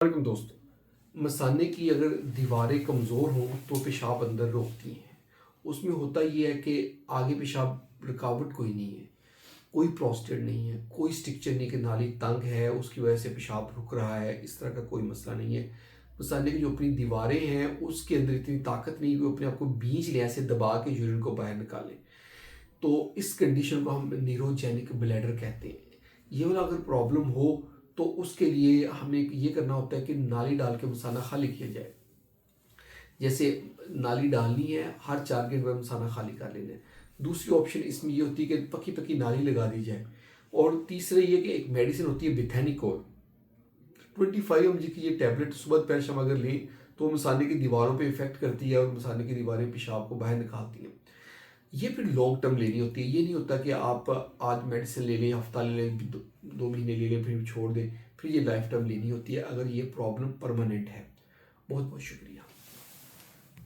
वालेकुम दोस्तों। मसाने की अगर दीवारें कमज़ोर हों तो पेशाब अंदर रोकती हैं। उसमें होता ये है कि आगे पेशाब रुकावट कोई नहीं है, कोई प्रोस्टेट नहीं है, कोई स्टिक्चर नहीं कि नाली तंग है उसकी वजह से पेशाब रुक रहा है, इस तरह का कोई मसला नहीं है। मसाने की जो अपनी दीवारें हैं उसके अंदर इतनी ताकत नहीं कि वो अपने आप को खींच लें, ऐसे दबा के यूरिन को बाहर निकालें। तो इस कंडीशन को हम न्यूरोजेनिक ब्लैडर कहते हैं। ये वाला अगर प्रॉब्लम हो तो उसके लिए हमें ये करना होता है कि नाली डाल के मसाना खाली किया जाए। जैसे नाली डालनी है, हर 4 घंटे बाद मसाना खाली कर लेना है। दूसरी ऑप्शन इसमें ये होती है कि पक्की पक्की नाली लगा दी जाए। और तीसरा ये कि एक मेडिसिन होती है बिथेनिकोल 25 mg की। ये टैबलेट सुबह दोपहर शाम अगर लें तो मसाने की दीवारों पे इफेक्ट करती है और मसाने की दीवारें पेशाब को बाहर निकालती हैं। ये फिर लॉन्ग टर्म लेनी होती है। ये नहीं होता कि आप आज मेडिसिन ले लें, हफ्ता ले लें, 2 महीने ले लें फिर छोड़ दें। फिर ये लाइफ टाइम लेनी होती है अगर ये प्रॉब्लम परमानेंट है। बहुत बहुत शुक्रिया।